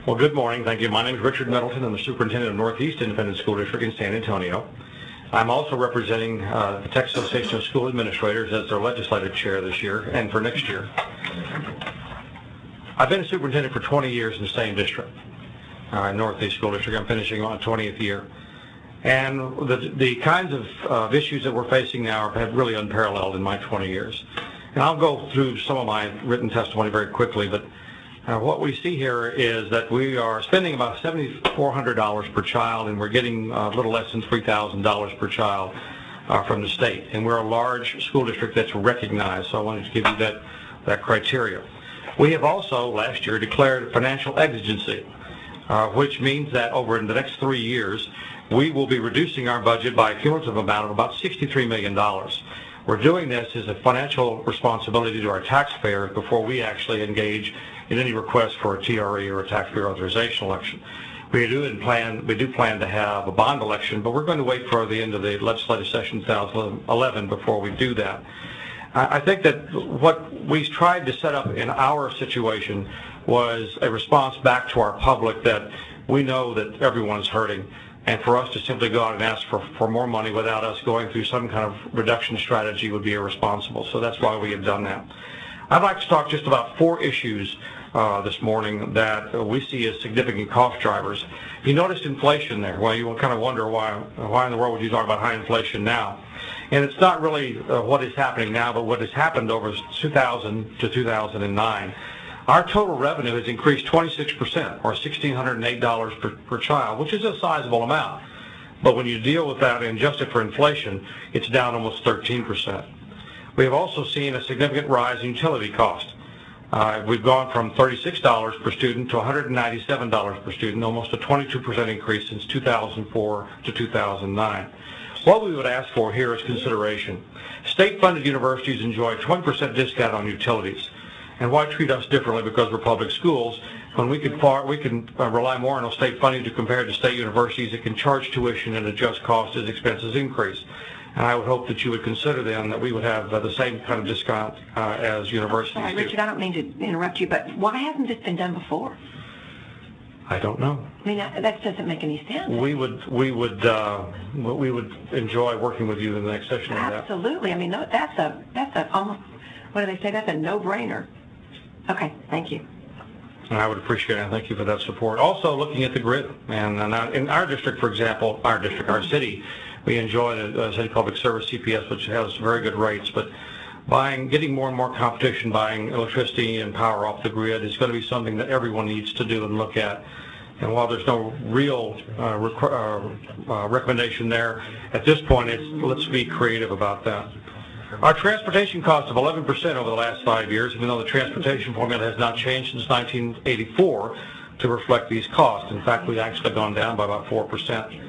Well, good morning. Thank you. My name is Richard Middleton. I'm the Superintendent of Northeast Independent School District in San Antonio. I'm also representing the Texas Association of School Administrators as their legislative chair this year and for next year. I've been a superintendent for 20 years in the same district, Northeast School District. I'm finishing on 20th year. And the kinds of issues that we're facing now have really unparalleled in my 20 years. And I'll go through some of my written testimony very quickly, but what we see here is that we are spending about $7,400 per child, and we're getting a little less than $3,000 per child from the state. And we're a large school district that's recognized, so I wanted to give you that criteria. We have also, last year, declared financial exigency, which means that over the next 3 years, we will be reducing our budget by a cumulative amount of about $63 million. We're doing this as a financial responsibility to our taxpayers before we actually engage in any request for a TRE or a taxpayer authorization election. We do plan to have a bond election, but we're going to wait for the end of the legislative session 2011 before we do that. I think that what we tried to set up in our situation was a response back to our public that we know that everyone's hurting, and for us to simply go out and ask for more money without us going through some kind of reduction strategy would be irresponsible. So that's why we have done that. I'd like to talk just about 4 issues this morning that we see as significant cost drivers. You noticed inflation there. Well, you will kind of wonder why in the world would you talk about high inflation now? And it's not really what is happening now, but what has happened over 2000 to 2009. Our total revenue has increased 26%, or $1,608 per child, which is a sizable amount. But when you deal with that and adjust it for inflation, it's down almost 13%. We have also seen a significant rise in utility cost. We've gone from $36 per student to $197 per student, almost a 22% increase since 2004 to 2009. What we would ask for here is consideration. State-funded universities enjoy a 20% discount on utilities. And why treat us differently because we're public schools when we can rely more on state funding to compare to state universities that can charge tuition and adjust costs as expenses increase. And I would hope that you would consider then that we would have the same kind of discount as universities do. Sorry, Richard, I don't mean to interrupt you, but why hasn't this been done before? I don't know. I mean, that doesn't make any sense. We would enjoy working with you in the next session on that. Absolutely. I mean, that's a almost, what do they say? That's a no-brainer. Okay, thank you. And I would appreciate it, and thank you for that support. Also, looking at the grid, and in our district, for example, our city, we enjoy the City Public Service CPS, which has very good rates, but getting more and more competition, buying electricity and power off the grid is going to be something that everyone needs to do and look at. And while there's no real recommendation there, at this point, let's be creative about that. Our transportation costs of 11% over the last 5 years, even though the transportation formula has not changed since 1984 to reflect these costs. In fact, we've actually gone down by about 4%.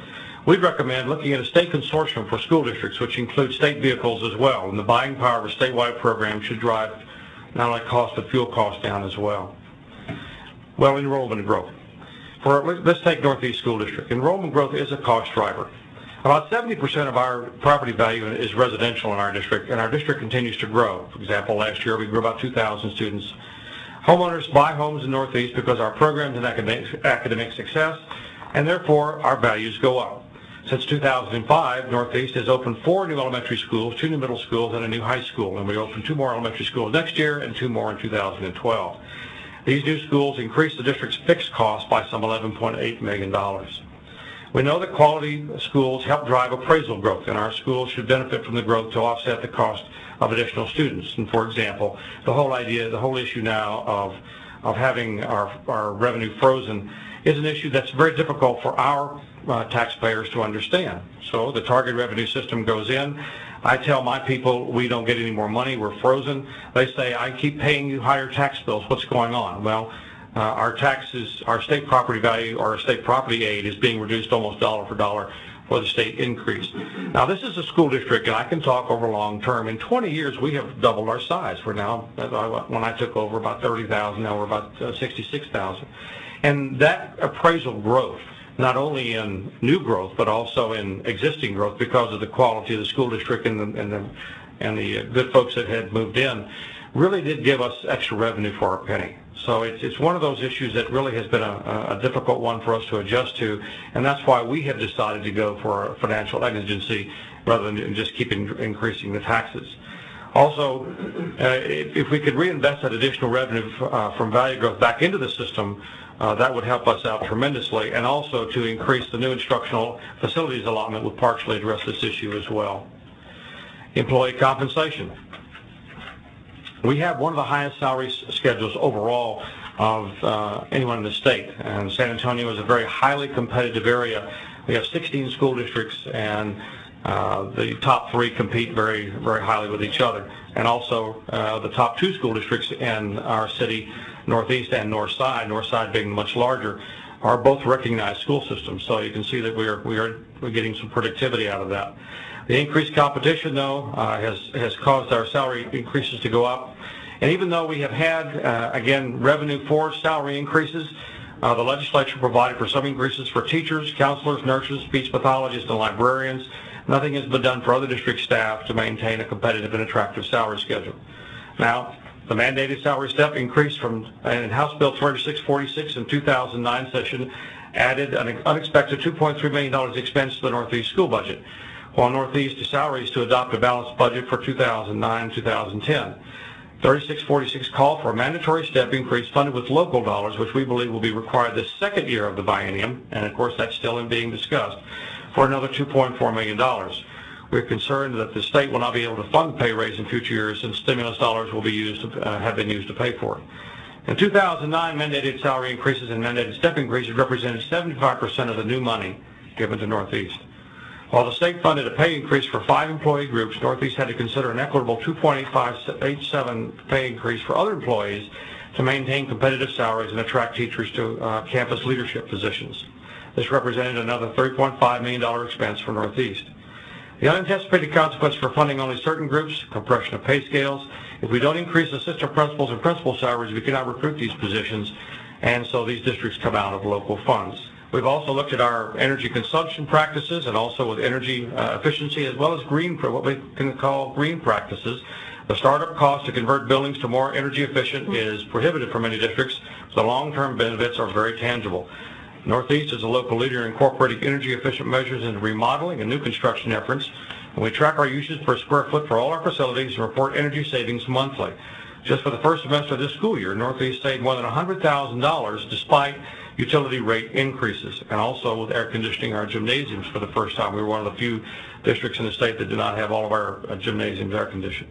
We'd recommend looking at a state consortium for school districts, which includes state vehicles as well. And the buying power of a statewide program should drive not only cost but fuel costs down as well. Well, enrollment growth. Let's take Northeast School District. Enrollment growth is a cost driver. About 70% of our property value is residential in our district, and our district continues to grow. For example, last year we grew about 2,000 students. Homeowners buy homes in Northeast because our programs and academic success, and therefore our values go up. Since 2005, Northeast has opened 4 new elementary schools, 2 new middle schools, and a new high school, and we open 2 more elementary schools next year and 2 more in 2012. These new schools increase the district's fixed costs by some $11.8 million. We know that quality schools help drive appraisal growth, and our schools should benefit from the growth to offset the cost of additional students. And for example, the whole issue now of having our revenue frozen is an issue that's very difficult for our taxpayers to understand. So the target revenue system goes in. I tell my people we don't get any more money, we're frozen. They say, I keep paying you higher tax bills, what's going on? Well, our taxes, our state property value, or our state property aid is being reduced almost dollar for dollar for the state increase. Now this is a school district, and I can talk over long term. In 20 years, we have doubled our size. We're now, when I took over, about 30,000, now we're about 66,000. And that appraisal growth, not only in new growth, but also in existing growth because of the quality of the school district and the good folks that had moved in, really did give us extra revenue for our penny. So it's one of those issues that really has been a difficult one for us to adjust to, and that's why we have decided to go for a financial exigency rather than just keep increasing the taxes. Also, if we could reinvest that additional revenue from value growth back into the system, that would help us out tremendously, and also to increase the new instructional facilities allotment would partially address this issue as well. Employee compensation. We have one of the highest salary schedules overall of anyone in the state, and San Antonio is a very highly competitive area. We have 16 school districts, and the top 3 compete very, very highly with each other. And also the top 2 school districts in our city, Northeast and Northside being much larger, are both recognized school systems. So you can see that we're getting some productivity out of that. The increased competition, though, has caused our salary increases to go up. And even though we have had, again, revenue for salary increases, the legislature provided for some increases for teachers, counselors, nurses, speech pathologists, and librarians. Nothing has been done for other district staff to maintain a competitive and attractive salary schedule. Now, the mandated salary step increase from in House Bill 2646 in 2009 session added an unexpected $2.3 million expense to the Northeast school budget, while Northeast salaries to adopt a balanced budget for 2009-2010. 3646 called for a mandatory step increase funded with local dollars, which we believe will be required this second year of the biennium, and of course that's still being discussed, for another $2.4 million. We're concerned that the state will not be able to fund pay raise in future years, and stimulus dollars will be have been used to pay for it. In 2009, mandated salary increases and mandated step increases represented 75% of the new money given to Northeast. While the state funded a pay increase for 5 employee groups, Northeast had to consider an equitable 2.87 pay increase for other employees to maintain competitive salaries and attract teachers to campus leadership positions. This represented another $3.5 million expense for Northeast. The unanticipated consequence for funding only certain groups, compression of pay scales. If we don't increase assistant principals and principal salaries, we cannot recruit these positions, and so these districts come out of local funds. We've also looked at our energy consumption practices and also with energy efficiency, as well as what we can call green practices. The startup cost to convert buildings to more energy efficient is prohibitive for many districts. The long-term benefits are very tangible. Northeast is a local leader in incorporating energy efficient measures into remodeling and new construction efforts. And we track our usage per square foot for all our facilities and report energy savings monthly. Just for the first semester of this school year, Northeast saved more than $100,000 despite utility rate increases, and also with air conditioning our gymnasiums for the first time. We were one of the few districts in the state that did not have all of our gymnasiums air conditioned.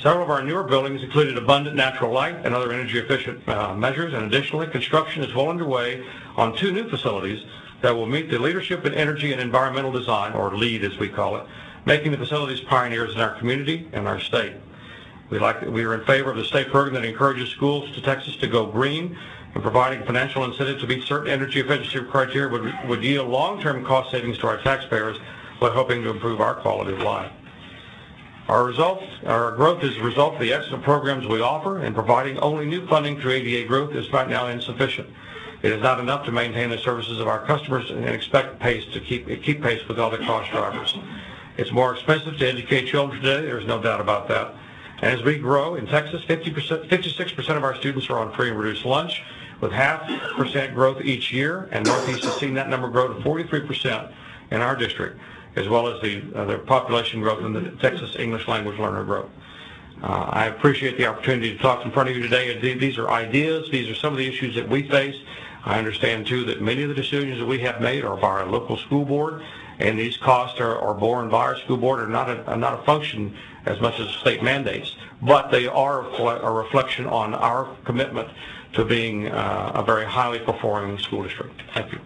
Several of our newer buildings included abundant natural light and other energy efficient measures, and additionally, construction is well underway on 2 new facilities that will meet the leadership in energy and environmental design, or LEED as we call it, making the facilities pioneers in our community and our state. We are in favor of the state program that encourages schools to Texas to go green, and providing financial incentives to meet certain energy efficiency criteria would yield long-term cost savings to our taxpayers while helping to improve our quality of life. Our growth is a result of the excellent programs we offer, and providing only new funding through ADA growth is right now insufficient. It is not enough to maintain the services of our customers and expect pace to keep pace with other cost drivers. It's more expensive to educate children today, there's no doubt about that. And as we grow in Texas, 56% of our students are on free and reduced lunch, with 0.5% growth each year, and Northeast has seen that number grow to 43% in our district, as well as the population growth and the Texas English language learner growth. I appreciate the opportunity to talk in front of you today. These are ideas. These are some of the issues that we face. I understand, too, that many of the decisions that we have made are by our local school board, and these costs are borne by our school board, are not a function as much as state mandates, but they are a reflection on our commitment to being a very highly performing school district. Thank you.